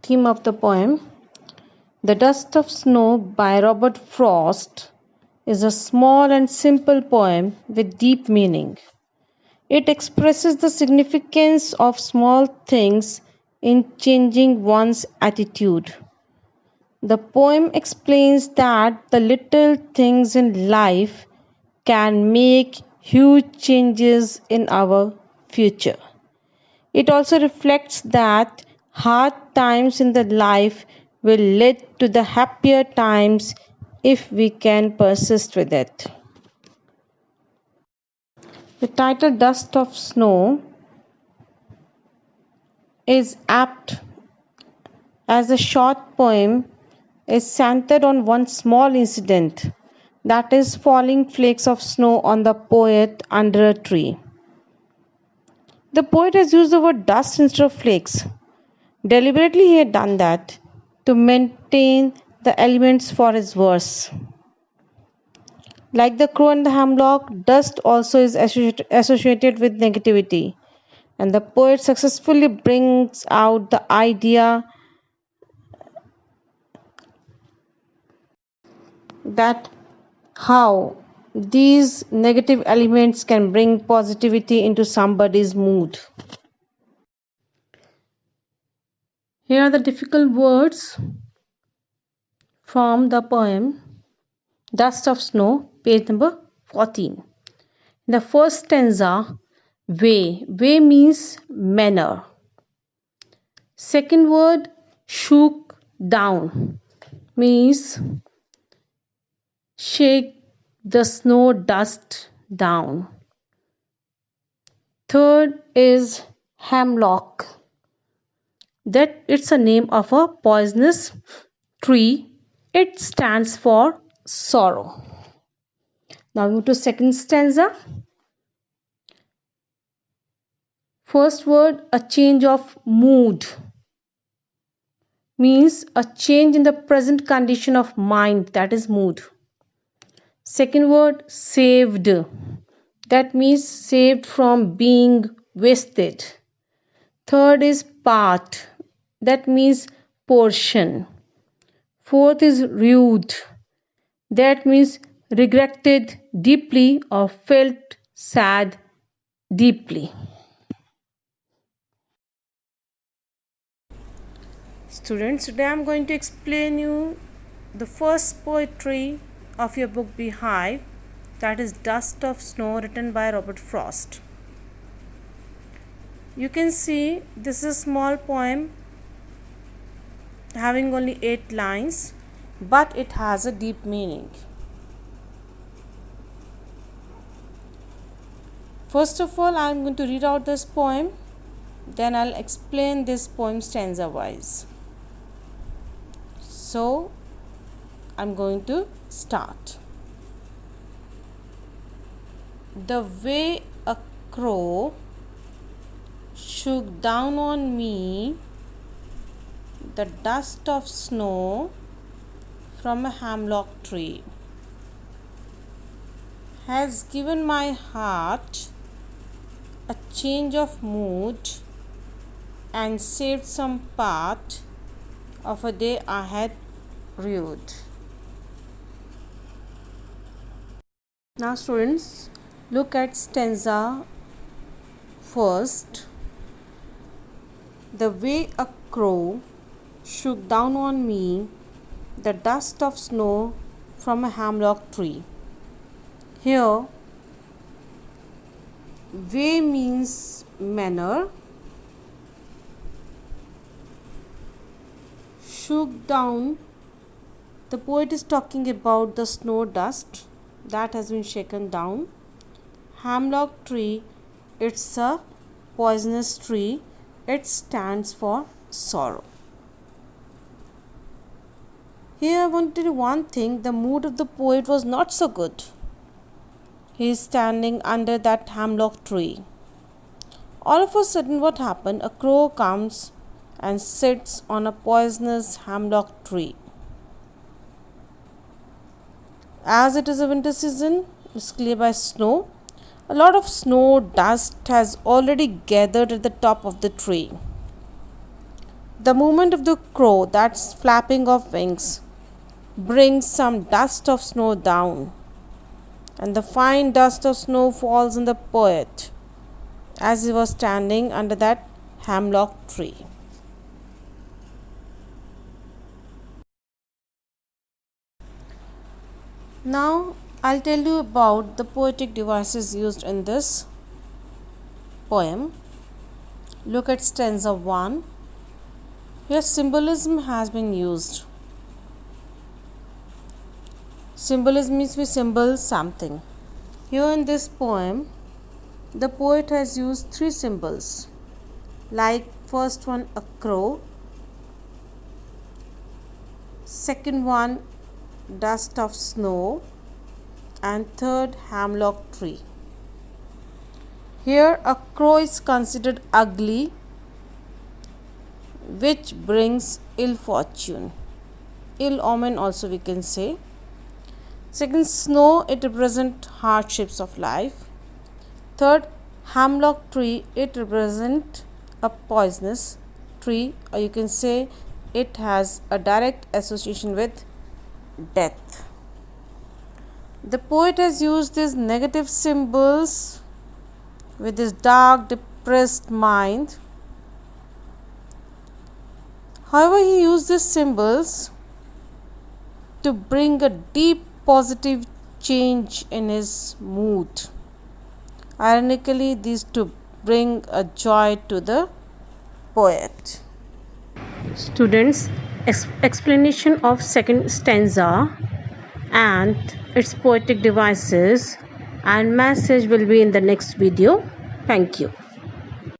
theme of the poem. The Dust of Snow by Robert Frost is a small and simple poem with deep meaning. It expresses the significance of small things in changing one's attitude. The poem explains that the little things in life can make huge changes in our future. It also reflects that hard times in the life will lead to the happier times if we can persist with it. The title Dust of Snow is apt as a short poem is centered on one small incident, that is falling flakes of snow on the poet under a tree. The poet has used the word dust instead of flakes. Deliberately he had done that to maintain the elements for his verse. Like the crow and the hemlock, dust also is associated with negativity, and the poet successfully brings out the idea that how these negative elements can bring positivity into somebody's mood. Here are the difficult words from the poem Dust of Snow, page number 14. In the first stanza, way. Way means manner. Second word, shook down, means shake the snow dust down. Third is hemlock. That it's a name of a poisonous tree. It stands for sorrow. Now move to second stanza. First word, a change of mood, means a change in the present condition of mind, that is mood. Second word, saved, that means saved from being wasted. Third is part, that means portion. Fourth is rued, that means regretted deeply or felt sad deeply. Students, today I am going to explain you the first poetry of your book Beehive, that is Dust of Snow, written by Robert Frost. You can see this is a small poem having only 8 lines, but it has a deep meaning. First of all, I am going to read out this poem, then I'll explain this poem stanza wise. So, I'm going to start. The way a crow shook down on me the dust of snow from a hemlock tree has given my heart a change of mood and saved some part of a day I had rued. Now students, look at stanza first. The way a crow shook down on me the dust of snow from a hemlock tree. Here, way means manner, shook down, the poet is talking about the snow dust that has been shaken down. Hemlock tree, it's a poisonous tree, it stands for sorrow. Here I want to do one thing, the mood of the poet was not so good. He is standing under that hemlock tree. All of a sudden, what happened? A crow comes and sits on a poisonous hemlock tree. As it is a winter season, it's clear by snow. A lot of snow dust has already gathered at the top of the tree. The movement of the crow, that's flapping of wings, brings some dust of snow down, and the fine dust of snow falls on the poet as he was standing under that hemlock tree. Now I'll tell you about the poetic devices used in this poem. Look at stanza 1. Here symbolism has been used. Symbolism means we symbol something. Here in this poem, the poet has used 3 symbols. Like first one, a crow. Second one, dust of snow. And third, hemlock tree. Here a crow is considered ugly, which brings ill fortune. Ill omen also we can say. Second, snow, it represents hardships of life. Third, hemlock tree, it represents a poisonous tree, or you can say it has a direct association with death. The poet has used these negative symbols with his dark, depressed mind. However, he used these symbols to bring a deep positive change in his mood. Ironically, these to bring a joy to the poet. Students, explanation of second stanza and its poetic devices and message will be in the next video. Thank you.